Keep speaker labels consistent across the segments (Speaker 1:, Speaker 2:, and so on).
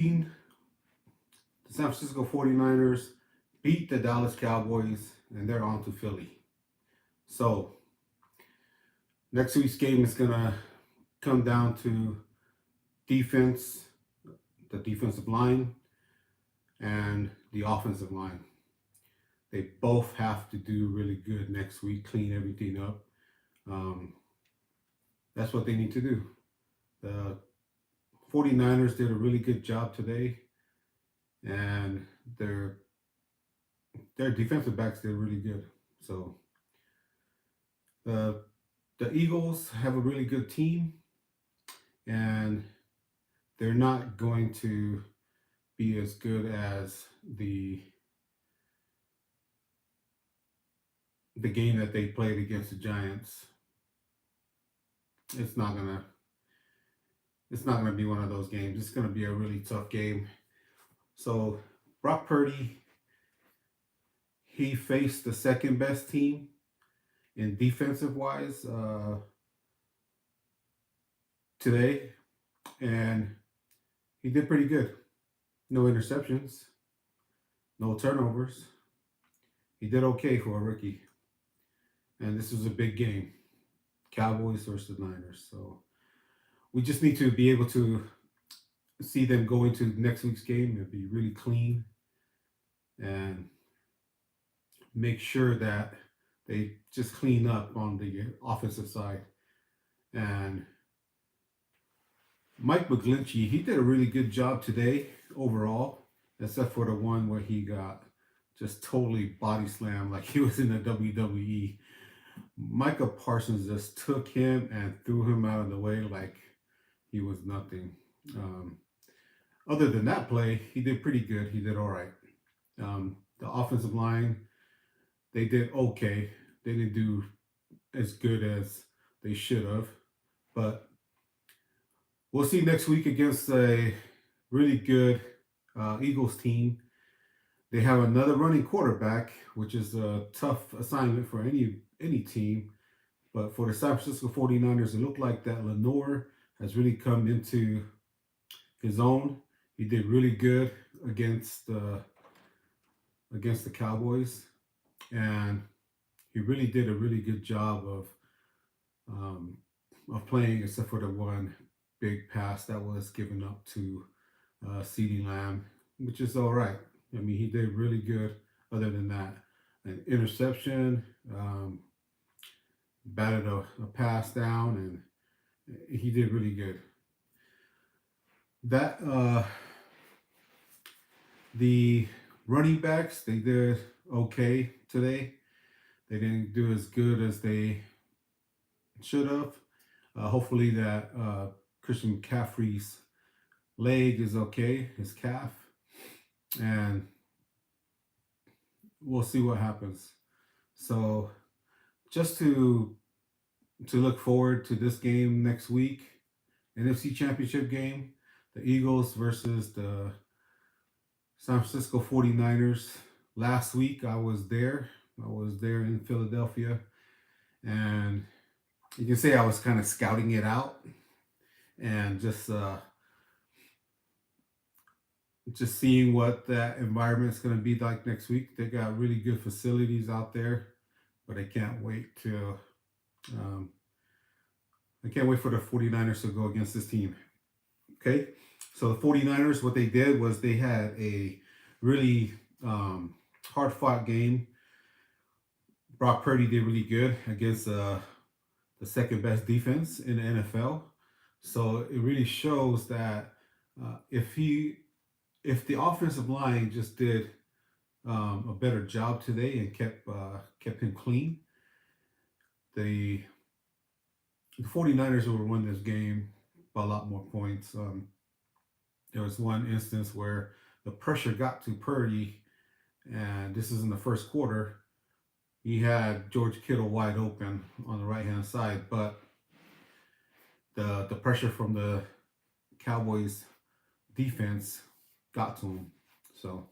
Speaker 1: The San Francisco 49ers beat the Dallas Cowboys, and they're on to Philly. So next week's game is going to come down to defense, the defensive line, and the offensive line. They both have to do really good next week, clean everything up. Um, that's what they need to do. The 49ers did a really good job today, and their defensive backs did really good. So the the Eagles have a really good team, and they're not going to be as good as the game that they played against the Giants. It's not gonna it's not gonna be one of those games. It's gonna be a really tough game. So Brock Purdy, he faced the second best team in defensive wise today, and he did pretty good. No interceptions, no turnovers. He did okay for a rookie, and this was a big game. Cowboys versus Niners. So we just need to be able to see them go into next week's game and be really clean and make sure that they just clean up on the offensive side. And Mike McGlinchey, he did a really good job today overall, except for the one where he got just totally body slammed like he was in the WWE. Micah Parsons just took him and threw him out of the way like he was nothing. Um, Other than that play, he did pretty good. He did all right. The offensive line, they did okay. They didn't do as good as they should have, but we'll see next week against a really good Eagles team. They have another running quarterback, which is a tough assignment for any team. But for the San Francisco 49ers, it looked like that Lenore has really come into his own. He did really good against the Cowboys, and he really did a really good job um, of playing, except for the one big pass that was given up to CeeDee Lamb, which is all right. I mean, he did really good. Other than that, an interception, batted a pass down, and he did really good. That the running backs, they did okay today. They didn't do as good as they should have. Hopefully that Christian McCaffrey's leg is okay, his calf, and we'll see what happens. So just to look forward to this game next week, NFC Championship game, the Eagles versus the San Francisco 49ers. Last week I was there. I was there in Philadelphia, and you can say I was kind of scouting it out and just seeing what that environment is going to be like next week. They got really good facilities out there, but um, I can't wait for the 49ers to go against this team. Okay, so the 49ers, what they did was they had a really hard fought game. Brock Purdy did really good against the second best defense in the NFL. So it really shows that if the offensive line just did a better job today and kept him clean, the 49ers will win this game by a lot more points. There was one instance where the pressure got to Purdy, and this is in the first quarter. He had George Kittle wide open on the right hand side, but the pressure from the Cowboys defense got to him. So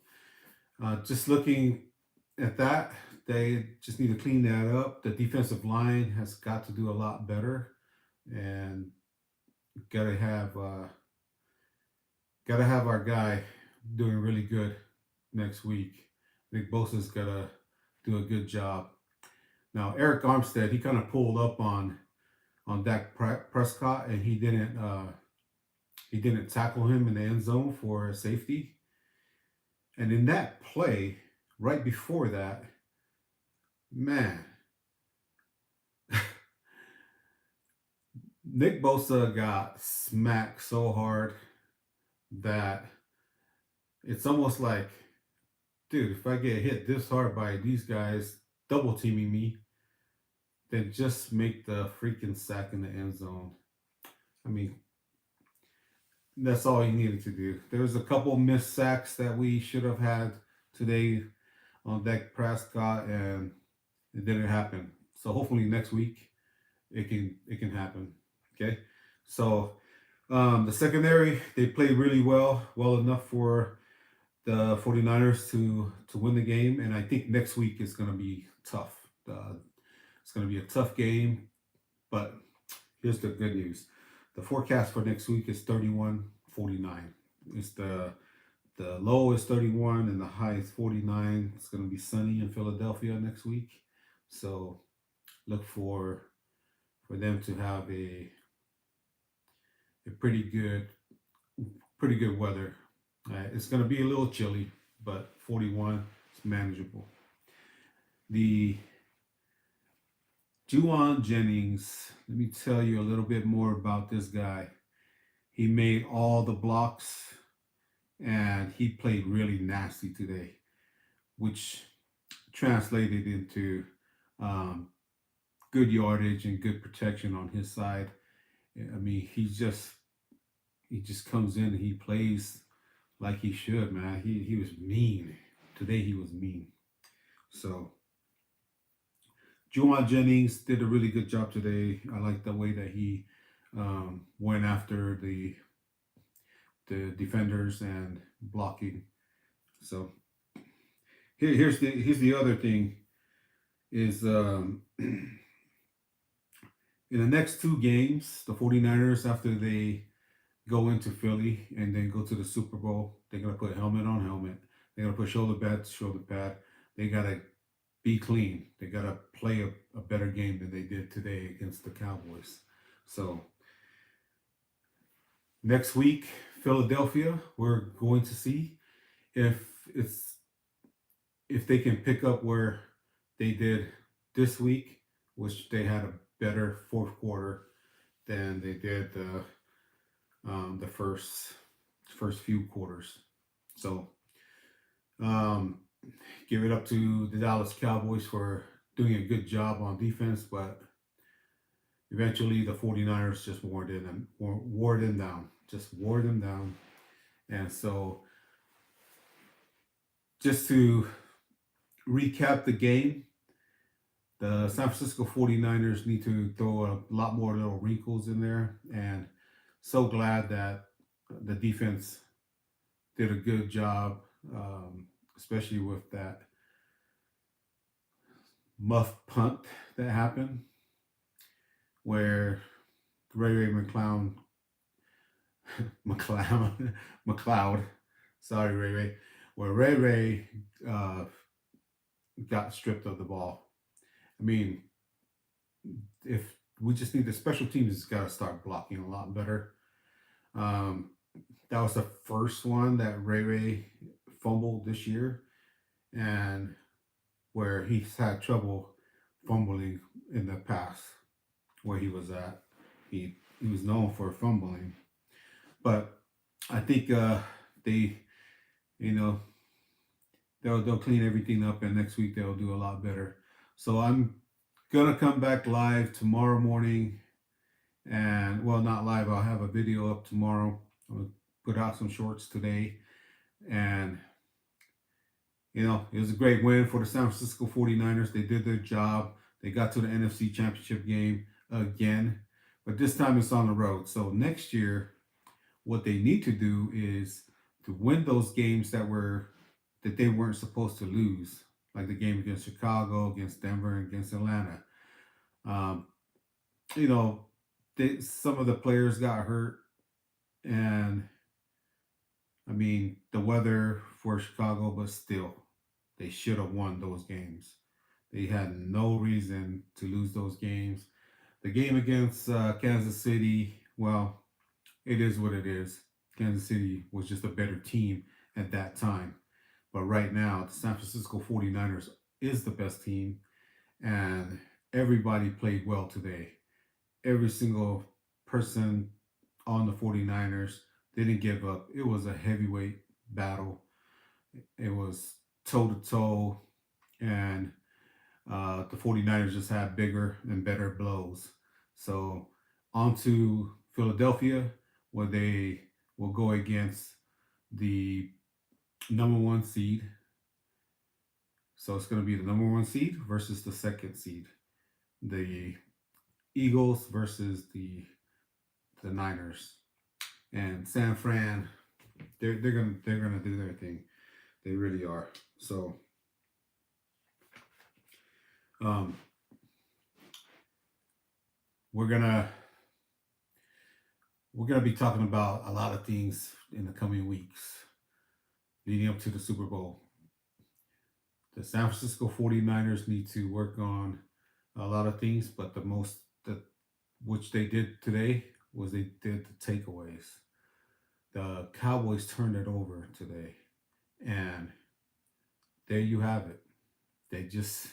Speaker 1: just looking at that, they just need to clean that up. The defensive line has got to do a lot better, and got to Gotta have our guy doing really good next week. Nick Bosa's gotta do a good job. Now Eric Armstead, he kind of pulled up on Dak Prescott, and he didn't tackle him in the end zone for a safety. And in that play, right before that, man, Nick Bosa got smacked so hard that it's almost like, dude, if I get hit this hard by these guys double teaming me, then just make the freaking sack in the end zone. I mean, that's all he needed to do. There was a couple missed sacks that we should have had today on Dak Prescott, and it didn't happen. So hopefully next week it can happen. Okay, so the secondary, they played really well enough for the 49ers to win the game, and I think next week is going to be tough. It's going to be a tough game, but here's the good news. The forecast for next week is 31-49. It's the low is 31 and the high is 49. It's going to be sunny in Philadelphia next week. So look for them to have a pretty good weather. It's going to be a little chilly, but 41 is manageable. The Juwan Jennings, let me tell you a little bit more about this guy. He made all the blocks and he played really nasty today, which translated into good yardage and good protection on his side. I mean, he just comes in and he plays like he should, man. He was mean today. He was mean. So Juwan Jennings did a really good job today. I like the way that he went after the defenders and blocking. So here's the other thing is in the next two games, the 49ers, after they go into Philly and then go to the Super Bowl, they're going to put helmet on helmet. They're going to put shoulder pad to shoulder pad. They got to be clean. They got to play a better game than they did today against the Cowboys. So next week, Philadelphia, we're going to see if it's if they can pick up where they did this week, which they had a better fourth quarter than they did the first few quarters. So give it up to the Dallas Cowboys for doing a good job on defense, but eventually the 49ers just wore them down. Just wore them down. And so just to recap the game, the San Francisco 49ers need to throw a lot more little wrinkles in there. And so glad that the defense did a good job, especially with that muff punt that happened where Ray McLeod, sorry Ray, where Ray got stripped of the ball. I mean, if we just need the special teams, has got to start blocking a lot better. That was the first one that Ray fumbled this year, and where he's had trouble fumbling in the past where he was at. He was known for fumbling, but I think they, they'll clean everything up, and next week they'll do a lot better. So I'm gonna come back live tomorrow morning, and well, not live. I'll have a video up tomorrow. I'll put out some shorts today, and it was a great win for the San Francisco 49ers. They did their job. They got to the NFC Championship game again, but this time it's on the road. So next year, what they need to do is to win those games that they weren't supposed to lose, like the game against Chicago, against Denver, and against Atlanta. Some of the players got hurt, and I mean, the weather for Chicago, but still, they should have won those games. They had no reason to lose those games. The game against Kansas City, well, it is what it is. Kansas City was just a better team at that time. But right now, the San Francisco 49ers is the best team, and everybody played well today. Every single person on the 49ers didn't give up. It was a heavyweight battle. It was toe to toe, and the 49ers just had bigger and better blows. So, on to Philadelphia, where they will go against the number one seed. So, it's going to be the number one seed versus the second seed. The Eagles versus the Niners. And San Fran, they're gonna do their thing. They really are. So um, we're gonna be talking about a lot of things in the coming weeks leading up to the Super Bowl. The San Francisco 49ers need to work on a lot of things, but the most that which they did today was they did the takeaways. The Cowboys turned it over today, and there you have it. They just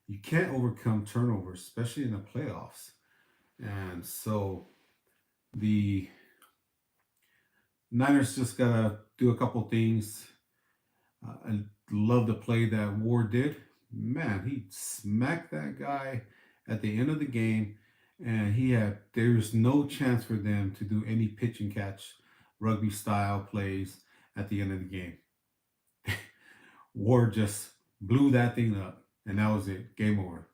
Speaker 1: you can't overcome turnovers, especially in the playoffs. And so the Niners just gotta do a couple things. I love the play that Ward did. Man, he smacked that guy at the end of the game, and there's no chance for them to do any pitch and catch rugby style plays at the end of the game. Ward just blew that thing up, and that was it. Game over.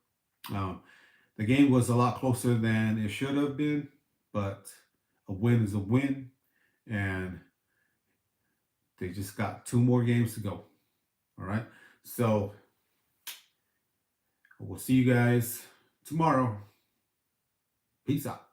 Speaker 1: The game was a lot closer than it should have been, but a win is a win, and they just got two more games to go. All right. So we'll see you guys tomorrow. Peace out.